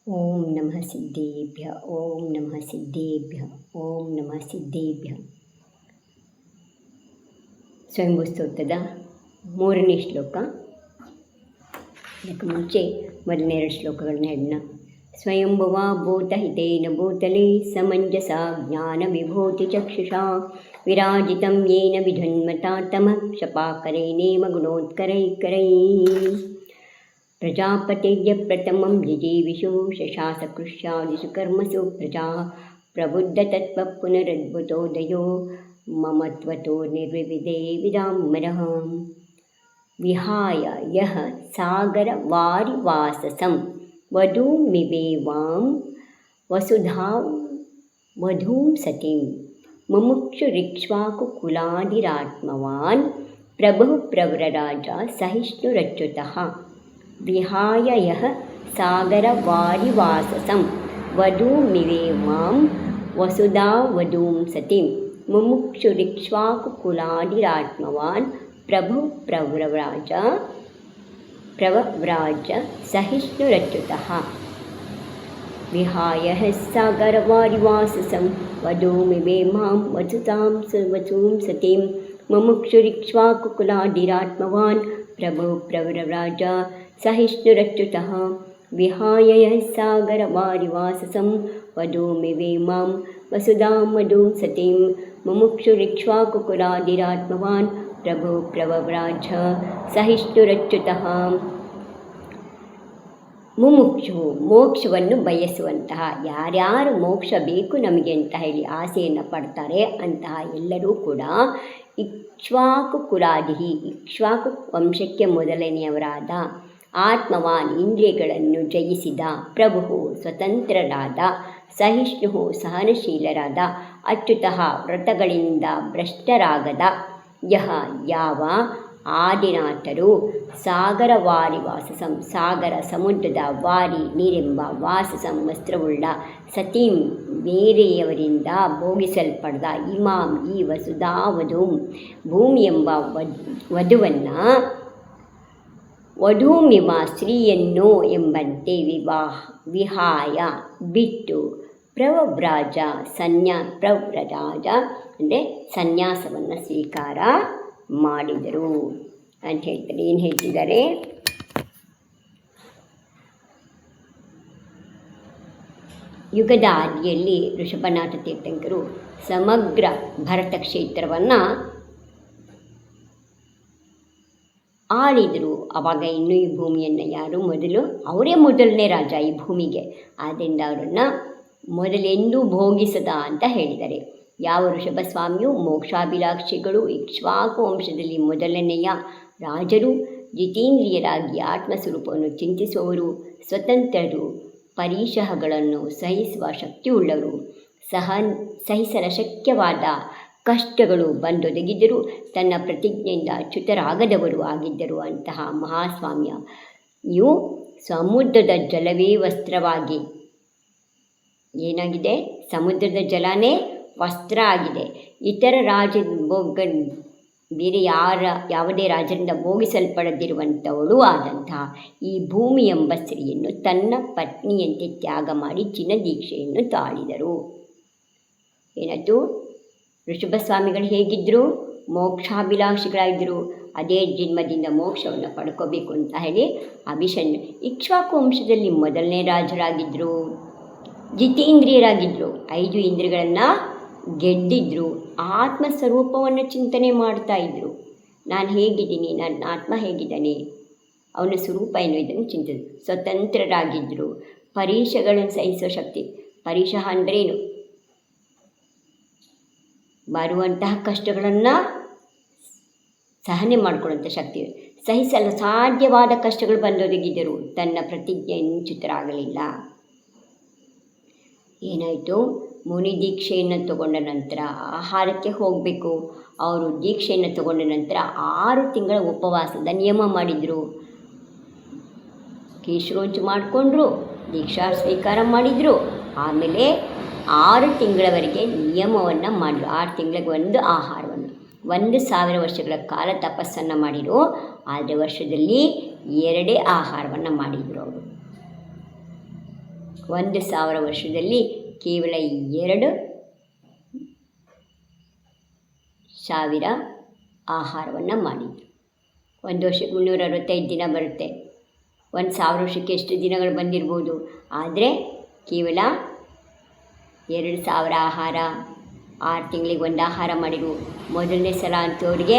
ಓಂ ನಮಃ ಸಿದ್ಧೇಭ್ಯ ಓಂ ನಮಃ ಸಿದ್ಧೇಭ್ಯ ಓಂ ನಮಃ ಸಿದ್ಧೇಭ್ಯ. ಸ್ವಯಂಭೂ ಸ್ತೋತ್ರದ 3ನೇ ಶ್ಲೋಕ. ಅದಕ್ಕೆ ಮುಂಚೆ ಮೊದಲನೇ 2 ಶ್ಲೋಕಗಳನ್ನ ಹೇಳೋಣ. ಸ್ವಯಂಭುವ ಭೂತಹಿತೇನ ಭೂತಲೆ ಸಮಂಜಸ ಜ್ಞಾನ ವಿಭೂತಿ ಚಕ್ಷುಷಾ ವಿರಾಜಿತಂ ಯೇನ ವಿಧನ್ಮತಾ ತಮಃ ಕ್ಷಪಾಕರೇಣೇವ ಗುಣೋತ್ಕರೈಕರೈ. ಪ್ರಜಾಪತಿರ್ಯ ಪ್ರಥಮಂ ಜಿಜೀವಿಷು ಶಶಾಸಕೃಷ್ಯಾದಿಷು ಕರ್ಮಸು ಪ್ರಜಾ ಪ್ರಬುದ್ಧತತ್ವ ಪುನರದ್ಭುತೋದಯೋ ಮಮತ್ವತೋ ನಿರ್ವಿವಿಧೇ ವಿದಾಂಬರಃ. ವಿಹಾಯ ಯಃ ಸಾಗರವಾರಿವಾಸಸಂ ವಧೂಮಿವೇವಾಂ ವಸುಧಾ ವಧೂಂ ಸತಿಂ ಮುಮುಕ್ಷುರಿಕ್ಷ್ವಾಕುಕುಲಾದಿರಾತ್ಮವಾನ್ ಪ್ರಭುಃ ಪ್ರವ್ರರಾಜ ಸಹಿಷ್ಣುರಚ್ಯುತಃ. ವಿಹಾಯ ಯಃ ಸಾಗರವಾರಿವಾಸಸಂ ವಧೂಮಿವೇವಾಂ ವಸುಧಾ ವಧೂಂ ಸತಿಂ ಮುಮುಕ್ಷುರಿಕ್ಷ್ವಾಕುಕುಲಾದಿರಾತ್ಮವಾನ್ ಪ್ರಭುಃ ಪ್ರವ್ರರಾಜ ಸಹಿಷ್ಣುರಚ್ಯುತಃ. ವಿಹಾಯ ಯಃ ಸಾಗರವಾರಿವಾಸಸಂ ವಧೂಮಿವೇವಾಂ ವಧೂಂ ಸತಿಂ ಮುಮುಕ್ಷುರಿಕ್ಷ್ವಾಕುಕುಲಾದಿರಾತ್ಮವಾನ್ ಪ್ರಭುಃ ಪ್ರವ್ರರಾಜ ಸಹಿಷ್ಣುರಚ್ಯುತಃ. ವಿಹಾಯ ಯಃ ಸಾಗರವಾರಿವಾಸಸಂ ವಧೂಮಿವೇಮಾಂ ವಸುಧಾಂ ವಧೂಂ ಸತಿಂ ಮುಮುಕ್ಷುರಿಕ್ಷ್ವಾಕುಕುಲಾದಿರಾತ್ಮವಾನ್ ಪ್ರಭುಃ ಪ್ರವ್ರರಾಜ ಸಹಿಷ್ಣುರಚ್ಯುತಃ. ಮುಮುಕ್ಷು ಮೋಕ್ಷವನ್ನು ಬಯಸುವಂತಹ, ಯಾರ್ಯಾರು ಮೋಕ್ಷ ಬೇಕು ನಮಗೆ ಅಂತ ಹೇಳಿ ಆಸೆಯನ್ನು ಪಡ್ತಾರೆ ಅಂತಹ ಎಲ್ಲರೂ ಕೂಡ ಇಕ್ಷ್ವಾಕು ಕುಲಾದಿಹಿ, ಇಕ್ಷ್ವಾಕು ವಂಶಕ್ಕೆ ಮೊದಲನೆಯವರಾದ, ಆತ್ಮವಾನ್ ಇಂದ್ರಿಯಗಳನ್ನು ಜಯಿಸಿದ, ಪ್ರಭು ಸ್ವತಂತ್ರರಾದ, ಸಹಿಷ್ಣು ಸಹನಶೀಲರಾದ, ಅಚ್ಯುತಃ ವ್ರತಗಳಿಂದ ಭ್ರಷ್ಟರಾಗದ, ಯಹ ಯಾವ ಆದಿನಾಥರು ಸಾಗರವಾರಿವಾಸಸಂ ಸಾಗರ ಸಮುದ್ರದ ವಾರಿ ನೀರೆಂಬ ವಾಸಸಂ ವಸ್ತ್ರವುಳ್ಳ ಸತೀಂ ಬೇರೆಯವರಿಂದ ಭೋಗಿಸಲ್ಪಡದ ಇಮಾಂ ಈ ವಸುಧಾವಧೂಂ ಭೂಮಿ ಎಂಬ ವಧುವನ್ನು ವಧೂಮಿವ ಸ್ತ್ರೀಯನ್ನು ಎಂಬಂತೆ ವಿಹಾಯ ಬಿಟ್ಟು ಪ್ರವ್ರರಾಜ ಪ್ರವ್ರರಾಜ ಅಂದರೆ ಸನ್ಯಾಸವನ್ನು ಸ್ವೀಕಾರ ಮಾಡಿದರು ಅಂತ ಹೇಳ್ತಾರೆ. ಏನು ಹೇಳ್ತಿದ್ದಾರೆ? ಯುಗದ ಆದಿಯಲ್ಲಿ ಋಷಭನಾಥ ತೀರ್ಥಂಕರು ಸಮಗ್ರ ಭರತ ಕ್ಷೇತ್ರವನ್ನು ಆಳಿದರು. ಆವಾಗ ಇನ್ನೂ ಈ ಭೂಮಿಯನ್ನು ಯಾರು ಅವರೇ ಮೊದಲನೇ ರಾಜ ಈ ಭೂಮಿಗೆ. ಆದ್ದರಿಂದ ಅವರನ್ನು ಮೊದಲೆಂದೂ ಭೋಗಿಸದ ಅಂತ ಹೇಳಿದ್ದಾರೆ. ಯಾವ ಋಷಭಸ್ವಾಮಿಯು ಮೋಕ್ಷಾಭಿಲಾಷಿಗಳು ಇಕ್ಷ್ವಾಕು ವಂಶದಲ್ಲಿ ಮೊದಲನೆಯ ರಾಜರು, ಜಿತೇಂದ್ರಿಯರಾಗಿ ಆತ್ಮಸ್ವರೂಪವನ್ನು ಚಿಂತಿಸುವವರು, ಸ್ವತಂತ್ರರು, ಪರೀಶಹಗಳನ್ನು ಸಹಿಸುವ ಶಕ್ತಿಯುಳ್ಳವರು, ಸಹಿಸಲು ಶಕ್ಯವಾದ ಕಷ್ಟಗಳು ಬಂದೊದಗಿದ್ದರೂ ತನ್ನ ಪ್ರತಿಜ್ಞೆಯಿಂದ ಚ್ಯುತರಾಗದವರು ಆಗಿದ್ದರು. ಅಂತಹ ಮಹಾಸ್ವಾಮಿಯು ಸಮುದ್ರದ ಜಲವೇ ವಸ್ತ್ರವಾಗಿ ಏನಾಗಿದೆ? ಸಮುದ್ರದ ಜಲನೇ ವಸ್ತ್ರ ಆಗಿದೆ. ಇತರ ಬೇರೆ ಯಾವುದೇ ರಾಜರಿಂದ ಭೋಗಿಸಲ್ಪಡದಿರುವಂಥವಳು ಆದಂತಹ ಈ ಭೂಮಿ ಎಂಬ ಸ್ತ್ರೀಯನ್ನು ತನ್ನ ಪತ್ನಿಯಂತೆ ತ್ಯಾಗ ಮಾಡಿ ಚಿನ್ನದೀಕ್ಷೆಯನ್ನು ತಾಳಿದರು. ಏನಾಯ್ತು? ಋಷಭಸ್ವಾಮಿಗಳು ಹೇಗಿದ್ದರು? ಮೋಕ್ಷಾಭಿಲಾಷಿಗಳಾಗಿದ್ದರು. ಅದೇ ಜನ್ಮದಿಂದ ಮೋಕ್ಷವನ್ನು ಪಡ್ಕೋಬೇಕು ಅಂತ ಹೇಳಿ ಇಕ್ಷ್ವಾಕು ವಂಶದಲ್ಲಿ ಮೊದಲನೇ ರಾಜರಾಗಿದ್ದರು. ಜಿತೇಂದ್ರಿಯರಾಗಿದ್ದರು. 5 ಇಂದ್ರಿಯಗಳನ್ನು ಗೆದ್ದಿದ್ರು. ಆತ್ಮಸ್ವರೂಪವನ್ನು ಚಿಂತನೆ ಮಾಡ್ತಾ ಇದ್ದರು. ನಾನು ಹೇಗಿದ್ದೀನಿ, ನನ್ನ ಆತ್ಮ ಹೇಗಿದ್ದಾನೆ, ಅವನ ಸ್ವರೂಪ ಏನು ಇದನ್ನು ಚಿಂತಿದ್ರು. ಸ್ವತಂತ್ರರಾಗಿದ್ದರು. ಪರೀಕ್ಷೆಗಳನ್ನು ಸಹಿಸುವ ಶಕ್ತಿ. ಪರೀಕ್ಷಾ ಅಂದ್ರೇನು? ಬರುವಂತಹ ಕಷ್ಟಗಳನ್ನು ಸಹನೆ ಮಾಡಿಕೊಳ್ಳುವಂಥ ಶಕ್ತಿ. ಸಹಿಸಲು ಸಾಧ್ಯವಾದ ಕಷ್ಟಗಳು ಬಂದೊದಗಿದ್ದರು. ತನ್ನ ಪ್ರತಿಜ್ಞೆಯನ್ನು ಚ್ಯುತರಾಗಲಿಲ್ಲ. ಏನಾಯಿತು? ಮುನಿ ದೀಕ್ಷೆಯನ್ನು ತಗೊಂಡ ನಂತರ ಆಹಾರಕ್ಕೆ ಹೋಗಬೇಕು. ಅವರು ದೀಕ್ಷೆಯನ್ನು ತಗೊಂಡ ನಂತರ 6 ತಿಂಗಳ ಉಪವಾಸದ ನಿಯಮ ಮಾಡಿದರು. ಕೇಶರೋಂಚು ಮಾಡಿಕೊಂಡ್ರು, ದೀಕ್ಷಾ ಸ್ವೀಕಾರ ಮಾಡಿದರು. ಆಮೇಲೆ 6 ತಿಂಗಳವರೆಗೆ ನಿಯಮವನ್ನು ಮಾಡಿದ್ರು. 6 ತಿಂಗಳಿಗೆ ಒಂದು ಆಹಾರವನ್ನು 1000 ವರ್ಷಗಳ ಕಾಲ ತಪಸ್ಸನ್ನು ಮಾಡಿದರು. ಆದರೆ ವರ್ಷದಲ್ಲಿ 2 ಆಹಾರವನ್ನು ಮಾಡಿದರು ಅವರು. 1,000 ವರ್ಷದಲ್ಲಿ ಕೇವಲ 2,000 ಆಹಾರವನ್ನು ಮಾಡಿದರು. ಒಂದು ವರ್ಷಕ್ಕೆ 365 ದಿನ ಬರುತ್ತೆ. 1,000 ವರ್ಷಕ್ಕೆ ಎಷ್ಟು ದಿನಗಳು ಬಂದಿರ್ಬೋದು, ಆದರೆ ಕೇವಲ 2,000 ಆಹಾರ, 6 ತಿಂಗಳಿಗೆ ಒಂದು ಆಹಾರ ಮಾಡಿರು. ಮೊದಲನೇ ಸಲ ಅಂಥವ್ರಿಗೆ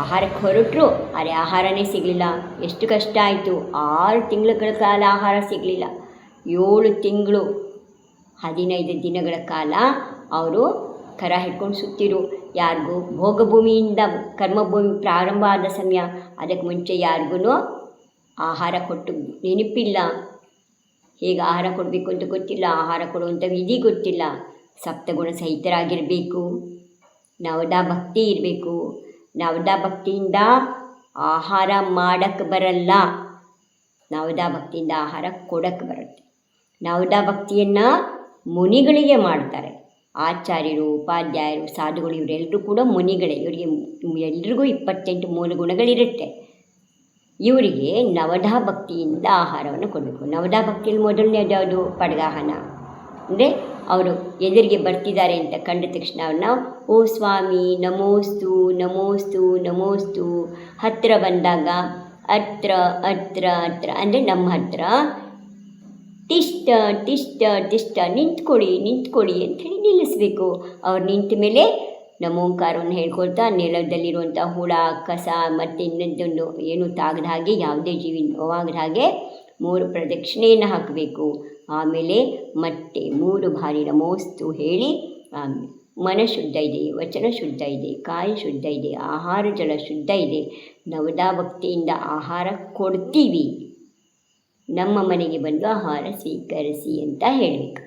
ಆಹಾರಕ್ಕೆ ಹೊರಟರು, ಆದರೆ ಆಹಾರನೇ ಸಿಗಲಿಲ್ಲ. ಎಷ್ಟು ಕಷ್ಟ ಆಯಿತು. 6 ತಿಂಗಳ ಕಾಲ ಆಹಾರ ಸಿಗಲಿಲ್ಲ. 7 ತಿಂಗಳು 15 ದಿನಗಳ ಕಾಲ ಅವರು ಕರ ಹಿಡ್ಕೊಂಡು ಸುತ್ತಿರು. ಯಾರಿಗೂ ಭೋಗಭೂಮಿಯಿಂದ ಕರ್ಮಭೂಮಿ ಪ್ರಾರಂಭ ಆದ ಸಮಯ, ಅದಕ್ಕೆ ಮುಂಚೆ ಯಾರಿಗೂ ಆಹಾರ ಕೊಟ್ಟು ನೆನಪಿಲ್ಲ. ಹೇಗೆ ಆಹಾರ ಕೊಡಬೇಕು ಅಂತ ಗೊತ್ತಿಲ್ಲ, ಆಹಾರ ಕೊಡುವಂಥ ವಿಧಿ ಗೊತ್ತಿಲ್ಲ. ಸಪ್ತಗುಣ ಸಹಿತರಾಗಿರಬೇಕು, ನವದಾ ಭಕ್ತಿ ಇರಬೇಕು. ನವದಾ ಭಕ್ತಿಯಿಂದ ಆಹಾರ ಮಾಡೋಕ್ಕೆ ಬರಲ್ಲ, ನವದಾ ಭಕ್ತಿಯಿಂದ ಆಹಾರ ಕೊಡೋಕ್ಕೆ ಬರುತ್ತೆ. ನವದಾ ಭಕ್ತಿಯನ್ನು ಮುನಿಗಳಿಗೆ ಮಾಡ್ತಾರೆ. ಆಚಾರ್ಯರು, ಉಪಾಧ್ಯಾಯರು, ಸಾಧುಗಳು ಇವರೆಲ್ಲರೂ ಕೂಡ ಮುನಿಗಳೇ. ಇವರಿಗೆ ಎಲ್ರಿಗೂ 28 ಮೂಲ ಗುಣಗಳಿರುತ್ತೆ. ಇವರಿಗೆ ನವದಾ ಭಕ್ತಿಯಿಂದ ಆಹಾರವನ್ನು ಕೊಡಬೇಕು. ನವದಾ ಭಕ್ತಿಯಲ್ಲಿ ಮೊದಲನೇದು ಯಾವುದು? ಪಡ್ಗಾಹನ. ಅಂದರೆ ಅವರು ಎದುರಿಗೆ ಬರ್ತಿದ್ದಾರೆ ಅಂತ ಕಂಡ ತಕ್ಷಣ ಅವ್ರನ್ನ ಓ ಸ್ವಾಮಿ ನಮೋಸ್ತು ನಮೋಸ್ತು ನಮೋಸ್ತು, ಹತ್ತಿರ ಬಂದಾಗ ಹತ್ರ ಹತ್ರ ಹತ್ರ ಅಂದರೆ ನಮ್ಮ ಹತ್ರ ತಿಷ್ಟ ತಿಷ್ಟ ತಿಷ್ಟ, ನಿಂತ್ಕೊಳ್ಳಿ ನಿಂತ್ಕೊಳ್ಳಿ ಅಂಥೇಳಿ ನಿಲ್ಲಿಸಬೇಕು. ಅವ್ರು ನಿಂತ ಮೇಲೆ ನಮೋಂಕಾರವನ್ನು ಹೇಳ್ಕೊಳ್ತಾ ನೆಲದಲ್ಲಿರುವಂಥ ಹುಳ ಕಸ ಮತ್ತು ಇನ್ನೊಂದೊಂದು ಏನು ತಾಗದ ಹಾಗೆ ಯಾವುದೇ ಜೀವಿ ನೋವಾಗದ ಹಾಗೆ 3 ಪ್ರದಕ್ಷಿಣೆಯನ್ನು ಹಾಕಬೇಕು. ಆಮೇಲೆ ಮತ್ತೆ 3 ಬಾರಿ ನಮೋಸ್ತು ಹೇಳಿ, ಆಮೇಲೆ ಮನ ಶುದ್ಧ ಇದೆ, ವಚನ ಶುದ್ಧ ಇದೆ, ಕಾಯ ಶುದ್ಧ ಇದೆ, ಆಹಾರ ಜಲ ಶುದ್ಧ ಇದೆ. ನವದಾ ಭಕ್ತಿಯಿಂದ ಆಹಾರ ಕೊಡ್ತೀವಿ, ನಮ್ಮ ಮನೆಗೆ ಬಂದು ಆಹಾರ ಸ್ವೀಕರಿಸಿ ಅಂತ ಹೇಳಬೇಕು.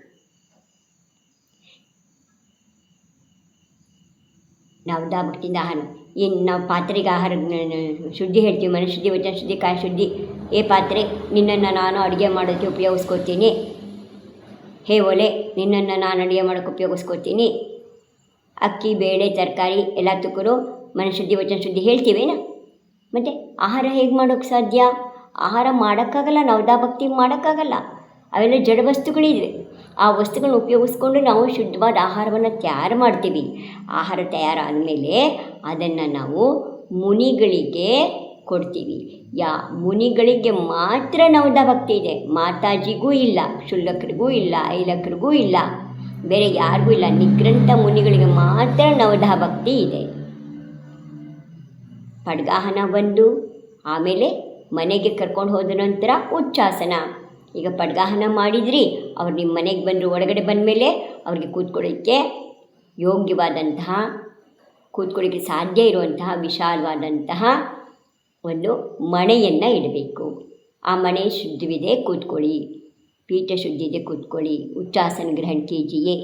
ನವದಾ ಭಕ್ತಿಯಿಂದ ಆಹಾರ ಏನು ನಾವು ಪಾತ್ರೆಗೆ ಆಹಾರ ಶುದ್ಧಿ ಹೇಳ್ತೀವಿ, ಮನ ಶುದ್ಧಿ, ವಚನ ಶುದ್ಧಿ, ಕಾಯ ಶುದ್ಧಿ. ಏ ಪಾತ್ರೆ, ನಿನ್ನನ್ನು ನಾನು ಅಡುಗೆ ಮಾಡೋಕ್ಕೆ ಉಪಯೋಗಿಸ್ಕೊತೀನಿ. ಹೇ ಒಲೆ, ನಿನ್ನನ್ನು ನಾನು ಅಡುಗೆ ಮಾಡೋಕ್ಕೆ ಉಪಯೋಗಿಸ್ಕೊತೀನಿ. ಅಕ್ಕಿ ಬೇಳೆ ತರಕಾರಿ ಎಲ್ಲದಕ್ಕೂ ಮನ ಶುದ್ಧಿ ವಚನ ಶುದ್ಧಿ ಹೇಳ್ತೀವೇನ? ಮತ್ತು ಆಹಾರ ಹೇಗೆ ಮಾಡೋಕ್ಕೆ ಸಾಧ್ಯ? ಆಹಾರ ಮಾಡೋಕ್ಕಾಗಲ್ಲ, ನವದಾ ಭಕ್ತಿ ಮಾಡೋಕ್ಕಾಗಲ್ಲ. ಅವೆಲ್ಲ ಜಡ ವಸ್ತುಗಳಿವೆ. ಆ ವಸ್ತುಗಳನ್ನ ಉಪಯೋಗಿಸ್ಕೊಂಡು ನಾವು ಶುದ್ಧವಾದ ಆಹಾರವನ್ನು ತಯಾರು ಮಾಡ್ತೀವಿ. ಆಹಾರ ತಯಾರಾದ ಮೇಲೆ ಅದನ್ನು ನಾವು ಮುನಿಗಳಿಗೆ ಕೊಡ್ತೀವಿ. ಮುನಿಗಳಿಗೆ ಮಾತ್ರ ನವದಾ ಭಕ್ತಿ ಇದೆ, ಮಾತಾಜಿಗೂ ಇಲ್ಲ, ಕ್ಷುಲ್ಲಕರಿಗೂ ಇಲ್ಲ, ಐಲಕರಿಗೂ ಇಲ್ಲ, ಬೇರೆ ಯಾರಿಗೂ ಇಲ್ಲ. ನಿಗ್ರಂಥ ಮುನಿಗಳಿಗೆ ಮಾತ್ರ ನವದಾ ಭಕ್ತಿ ಇದೆ. ಪಡ್ಗಾಹನ ಬಂದು ಆಮೇಲೆ ಮನೆಗೆ ಕರ್ಕೊಂಡು ಹೋದ ನಂತರ ಉಚ್ಚಾಸನ. ಈಗ ಪಡ್ಗಾಹನ ಮಾಡಿದ್ರಿ, ಅವ್ರು ನಿಮ್ಮ ಮನೆಗೆ ಬಂದರು, ಒಳಗಡೆ ಬಂದ ಮೇಲೆ ಅವ್ರಿಗೆ ಕೂತ್ಕೊಳ್ಳೋಕ್ಕೆ ಯೋಗ್ಯವಾದಂತಹ, ಕೂತ್ಕೊಳ್ಳೋಕ್ಕೆ ಸಾಧ್ಯ ಇರುವಂತಹ ವಿಶಾಲವಾದಂತಹ ಒಂದು ಮಣೆಯನ್ನು ಇಡಬೇಕು. ಆ ಮಣೆ ಶುದ್ಧವಿದೆ, ಕೂತ್ಕೊಳ್ಳಿ. ಪೀಠ ಶುದ್ಧಿ ಇದೆ, ಕೂತ್ಕೊಳ್ಳಿ. ಉಚ್ಚಾಸನ ಗ್ರಹಣ ಕೀಜಿಯೇ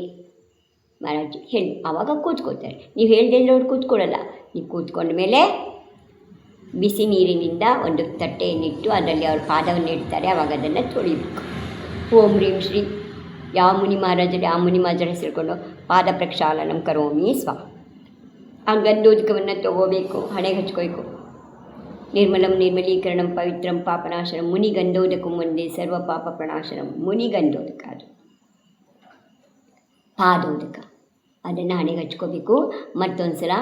ಮಹಾರಾಜ್ ಹೇಳಿ, ಆವಾಗ ಕೂತ್ಕೋತಾರೆ. ನೀವು ಹೇಳ್ದೆ ಅವ್ರು ಕೂತ್ಕೊಳ್ಳಲ್ಲ. ನೀವು ಕೂತ್ಕೊಂಡ ಮೇಲೆ ಬಿಸಿ ನೀರಿನಿಂದ ಒಂದು ತಟ್ಟೆಯನ್ನಿಟ್ಟು ಅದರಲ್ಲಿ ಅವ್ರ ಪಾದವನ್ನು ಇಡ್ತಾರೆ. ಆವಾಗ ಅದನ್ನು ತೊಳಿಬೇಕು. ಓಂ ಹ್ರೀಂ ಶ್ರೀ ಯಾವ ಮುನಿ ಮಹಾರಾಜರು ಆ ಮುನಿ ಮಹಾರಾಜರ ಹೆಸರುಕೊಂಡು ಪಾದ ಪ್ರಕ್ಷಾಲನಂ ಕರೋಮಿ ಸ್ವಾಹ. ಆ ಗಂಧೋದಕವನ್ನು ತಗೋಬೇಕು, ಹಣೆಗೆ ಹಚ್ಕೋಬೇಕು. ನಿರ್ಮಲಂ ನಿರ್ಮಲೀಕರಣಂ ಪವಿತ್ರಂ ಪಾಪನಾಶನಂ ಮುನಿ ಗಂಧೋದಕ ಮುಂದೆ ಸರ್ವ ಪಾಪ ಪ್ರಣಾಶನಂ. ಮುನಿ ಗಂಧೋದಕ ಅದು ಪಾದೋದಕ, ಅದನ್ನು ಹಣೆಗೆ ಹಚ್ಕೋಬೇಕು. ಮತ್ತೊಂದು ಸಲ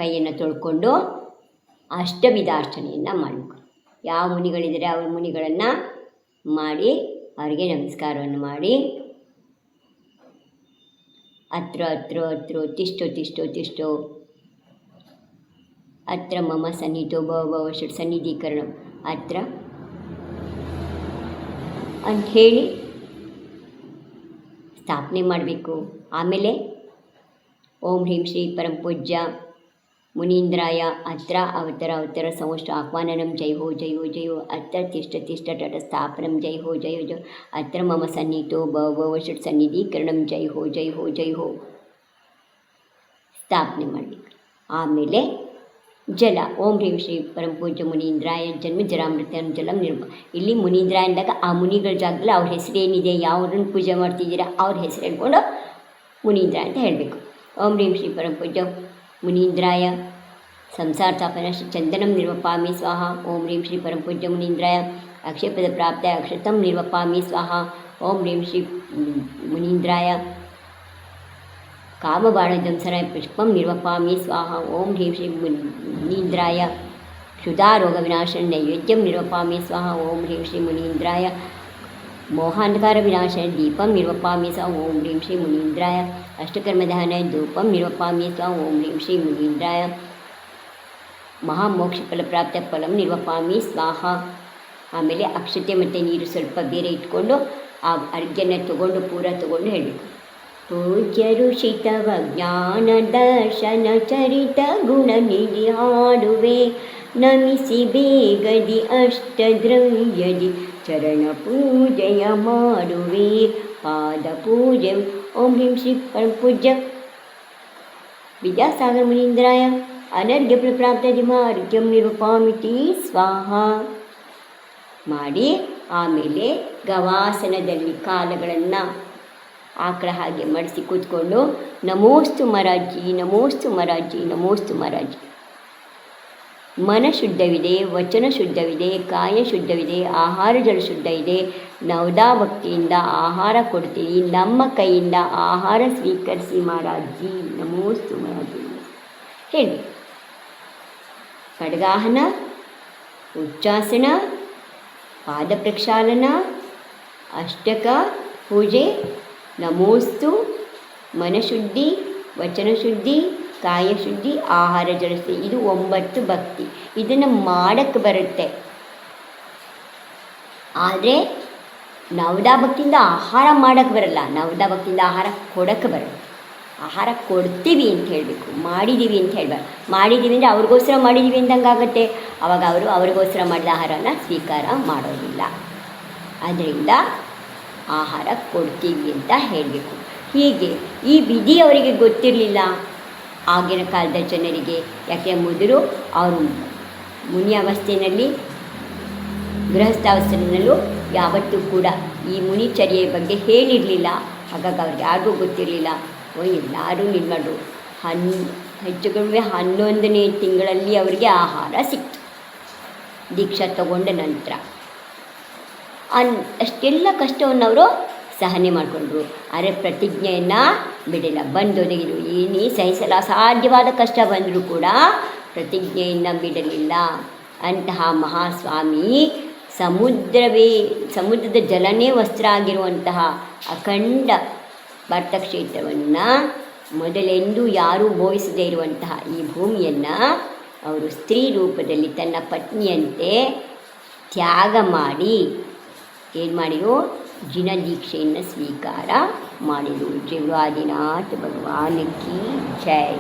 ಕೈಯನ್ನು ತೊಳ್ಕೊಂಡು ಅಷ್ಟವಿಧಾರ್ಚನೆಯನ್ನು ಮಾಡಬೇಕು. ಯಾವ ಮುನಿಗಳಿದ್ದಾರೆ ಅವ್ರ ಮುನಿಗಳನ್ನು ಮಾಡಿ ಅವರಿಗೆ ನಮಸ್ಕಾರವನ್ನು ಮಾಡಿ, ಅತ್ರ ಅತ್ರ ಅತ್ರ ತಿಷ್ಟೋ ತಿಷ್ಟೋ ತಿಷ್ಟೋ ಅತ್ರ ಮಮ ಸನ್ನಿಧೋ ಭವ ಷಟ್ ಸನ್ನಿಧೀಕರಣ ಅತ್ರ ಅಂಥೇಳಿ ಸ್ಥಾಪನೆ ಮಾಡಬೇಕು. ಆಮೇಲೆ ಓಂ ಹ್ರೀಂ ಶ್ರೀ ಪರಮಪೂಜ್ಯ ಮುನೀಂದ್ರಾಯ ಅತ್ರ ಅವತರ ಅವತರ ಸಂವಷ್ಟ ಆಹ್ವಾನನಂ ಜೈ ಹೋ ಜೈ ಹೋ ಜೈ ಹೋ ಅತ್ರ ತಿಷ್ಟ ತಿಷ್ಟ ಟಟ ಸ್ಥಾಪನಂ ಜೈ ಹೋ ಜೈ ಹೋ ಜೈ ಅತ್ರ ಮಮ ಸನ್ನಿಧೋ ಭವ ಷಟ್ ಸನ್ನಿಧೀಕರಣಂ ಜೈ ಹೋ ಜೈ ಹೋ ಜೈ ಹೋ ಸ್ಥಾಪನೆ ಮಾಡಬೇಕು. ಆಮೇಲೆ ಜಲ ಓಂ ಹ್ರೀಂ ಶ್ರೀ ಪರಮಪೂಜ್ಯ ಮುನೀಂದ್ರಾಯ ಜನ್ಮ ಜರಾಮೃತ ಜಲಂ ಇಲ್ಲಿ ಮುನೀಂದ್ರಾಯ ಅಂದಾಗ ಆ ಮುನಿಗಳ ಜಾಗದಲ್ಲಿ ಅವ್ರ ಹೆಸರೇನಿದೆ, ಯಾವ್ರನ್ನ ಪೂಜೆ ಮಾಡ್ತಿದ್ದೀರಾ ಅವ್ರ ಹೆಸರು ಹೇಳ್ಕೊಂಡು ಮುನೀಂದ್ರಾಯ ಅಂತ ಹೇಳಬೇಕು. ಓಂ ಹ್ರೀಂ ಶ್ರೀ ಪರಮಪೂಜ್ಯ ಮುನೀಂದ್ರಾಯ ಸಂಸಾರ ಸ್ಥಾಪನ ಚಂದನಂ ನಿರ್ವಪಾಮಿ ಸ್ವಾಹ. ಓಂ ಹ್ರೀಂ ಶ್ರೀ ಪರಮಪೂಜ್ಯ ಮುನೀಂದ್ರಾಯ ಅಕ್ಷಯಪದ ಪ್ರಾಪ್ತ ಅಕ್ಷತಂ ನಿರ್ವಪಾಮಿ ಸ್ವಾಹ. ಓಂ ಹ್ರೀಂ ಶ್ರೀ ಮುನೀಂದ್ರಾಯ ಕಾಮಬಾಣದಂಸನಾಯ ಪುಷ್ಪಂ ನಿರ್ವಪಾಮಿ ಸ್ವಾಹ. ಓಂ ಹ್ರೀಂ ಶ್ರೀ ಮುನೀಂದ್ರಾಯ ಕ್ಷುಧಾರೋಗ ವಿನಾಶನ ನೈವೇದ್ಯಂ ನಿರ್ವಪಾಮಿ ಸ್ವಾಹ. ಓಂ ಹ್ರೀಂ ಶ್ರೀ ಮುನೀಂದ್ರಾಯ ಮೋಹಾಂಧಕಾರ ವಿನಾಶನ ದೀಪಂ ನಿರ್ವಪಾಮಿ ಸ್ವಾಹ. ಓಂ ಹ್ರೀಂ ಶ್ರೀ ಮುನೀಂದ್ರಾಯ ಅಷ್ಟಕರ್ಮದಹನ ಧೂಪಂ ನಿರ್ವಪಾಮಿ ಸ್ವಾಹ. ಓಂ ಹ್ರೀಂ ಶ್ರೀ ಮುನೀಂದ್ರಾಯ ಮಹಾಮೋಕ್ಷ ಫಲಪ್ರಾಪ್ತ ಫಲಂ ನಿರ್ವಪಾಮಿ ಸ್ವಾಹ. ಆಮೇಲೆ ಅಕ್ಷತೆ ಮತ್ತು ನೀರು ಸ್ವಲ್ಪ ಬೇರೆ ಇಟ್ಕೊಂಡು ಆ ಅರ್ಘ್ಯನ ತಗೊಂಡು ಪೂರ ತಗೊಂಡು ಹೇಳಬೇಕು. ಪೂಜ್ಯ ಋಷಿತವ ಜ್ಞಾನ ದರ್ಶನ ಚರಿತ ಗುಣ ನಿಧಿ ಹಾಡುವೆ, ನಮಿಸಿ ಬೇಗದಿ ಅಷ್ಟದ್ರವ್ಯದಿ ಚರಣ ಪೂಜೆಯ ಮಾಡುವೆ, ಪಾದ ಪೂಜೆ. ಓಂ ಹ್ರೀಂ ಶ್ರೀ ಪರಮ ಪೂಜ್ಯ ವಿದ್ಯಾಸಾಗರ ಮುನೀಂದ್ರಾಯ ಅನರ್ಘ್ಯ ಫಲಪ್ರಾಪ್ತ ದಿಮಾರ್ಘ್ಯಂ ನಿರ್ವಪಾಮಿತಿ ಸ್ವಾಹ ಮಾಡಿ ಆಮೇಲೆ ಗವಾಸನದಲ್ಲಿ ಕಾಲುಗಳನ್ನು ಆಕಳ ಹಾಗೆ ಮಡಿಸಿ ಕೂತ್ಕೊಂಡು ನಮೋಸ್ತು ಮಹಾರಾಜಿ, ನಮೋಸ್ತು ಮಹಾರಾಜಿ, ನಮೋಸ್ತು ಮಹಾರಾಜಿ. ಮನ ಶುದ್ಧವಿದೆ, ವಚನ ಶುದ್ಧವಿದೆ, ಕಾಯ ಶುದ್ಧವಿದೆ, ಆಹಾರ ಜಲ ಶುದ್ಧ ಇದೆ. ನವದಾ ಭಕ್ತಿಯಿಂದ ಆಹಾರ ಕೊಡ್ತೀವಿ, ನಮ್ಮ ಕೈಯಿಂದ ಆಹಾರ ಸ್ವೀಕರಿಸಿ ಮಹಾರಾಜಿ, ನಮೋಸ್ತು ಮಹಾರಾಜಿ ಹೇಳಿ. ಖಡ್ಗಾಹನ, ಉಚ್ಚಾಸನ, ಪಾದ ಪ್ರಕ್ಷಾಳನ, ಅಷ್ಟಕ ಪೂಜೆ, ನಮೋಸ್ತು, ಮನಶುದ್ಧಿ, ವಚನ ಶುದ್ಧಿ, ಕಾಯ ಶುದ್ಧಿ, ಆಹಾರ ಜಲಸಿ, ಇದು 9 ಭಕ್ತಿ. ಇದನ್ನು ಮಾಡೋಕ್ಕೆ ಬರುತ್ತೆ. ಆದರೆ ನವದಾ ಭಕ್ತಿಯಿಂದ ಆಹಾರ ಮಾಡೋಕ್ಕೆ ಬರಲ್ಲ, ನವದಾ ಭಕ್ತಿಯಿಂದ ಆಹಾರ ಕೊಡೋಕ್ಕೆ ಬರುತ್ತೆ. ಆಹಾರ ಕೊಡ್ತೀವಿ ಅಂತ ಹೇಳಬೇಕು, ಮಾಡಿದ್ದೀವಿ ಅಂತ ಹೇಳ್ಬಾರ್ದು. ಮಾಡಿದ್ದೀವಿ ಅಂದರೆ ಅವ್ರಿಗೋಸ್ಕರ ಮಾಡಿದ್ದೀವಿ ಅಂದಂಗಾಗುತ್ತೆ. ಆವಾಗ ಅವರು ಅವ್ರಿಗೋಸ್ಕರ ಮಾಡಿದ ಆಹಾರನ ಸ್ವೀಕಾರ ಮಾಡೋದಿಲ್ಲ. ಆದ್ದರಿಂದ ಆಹಾರ ಕೊಡ್ತೀವಿ ಅಂತ ಹೇಳಬೇಕು. ಹೀಗೆ ಈ ವಿಧಿ ಅವರಿಗೆ ಗೊತ್ತಿರಲಿಲ್ಲ ಆಗಿನ ಕಾಲದ ಜನರಿಗೆ. ಯಾಕೆ ಮೊದಲು ಅವರು ಮುನಿಯಾವಸ್ಥೆಯಲ್ಲಿ ಗೃಹಸ್ಥಾವಸ್ಥೆಯಲ್ಲೂ ಯಾವತ್ತೂ ಕೂಡ ಈ ಮುನಿಚರ್ಯೆ ಬಗ್ಗೆ ಹೇಳಿರಲಿಲ್ಲ. ಹಾಗಾಗಿ ಅವ್ರಿಗೆ ಯಾರಿಗೂ ಗೊತ್ತಿರಲಿಲ್ಲ. ಎಲ್ಲರೂ ನಿಲ್ಮಾಡು ಹೆಚ್ಚು ಕಡಿಮೆ 11ನೇ ತಿಂಗಳಲ್ಲಿ ಅವರಿಗೆ ಆಹಾರ ಸಿಕ್ತು ದೀಕ್ಷಾ ತಗೊಂಡ ನಂತರ. ಅಷ್ಟೆಲ್ಲ ಕಷ್ಟವನ್ನು ಅವರು ಸಹನೆ ಮಾಡಿಕೊಂಡ್ರು. ಆದರೆ ಪ್ರತಿಜ್ಞೆಯನ್ನು ಬಿಡಿಲ್ಲ, ಬಂದೊದಗಿರು. ಏನೇ ಸಹಿಸಲು ಅಸಾಧ್ಯವಾದ ಕಷ್ಟ ಬಂದರೂ ಕೂಡ ಪ್ರತಿಜ್ಞೆಯನ್ನು ಬಿಡಲಿಲ್ಲ. ಅಂತಹ ಮಹಾಸ್ವಾಮಿ ಸಮುದ್ರದ ಜಲನೇ ವಸ್ತ್ರ ಆಗಿರುವಂತಹ ಅಖಂಡ ಭಾರತ ಕ್ಷೇತ್ರವನ್ನು ಮೊದಲೆಂದೂ ಯಾರೂ ಬೋಯಿಸದೇ ಇರುವಂತಹ ಈ ಭೂಮಿಯನ್ನು ಅವರು ಸ್ತ್ರೀ ರೂಪದಲ್ಲಿ ತನ್ನ ಪತ್ನಿಯಂತೆ ತ್ಯಾಗ ಮಾಡಿ ಏನು ಮಾಡಿರು, ಜಿನ ದೀಕ್ಷೆಯನ್ನು ಸ್ವೀಕಾರ ಮಾಡಿದರು. ಜೈ ಆದಿನಾಥ ಭಗವಾನ್ ಕಿ ಜೈ.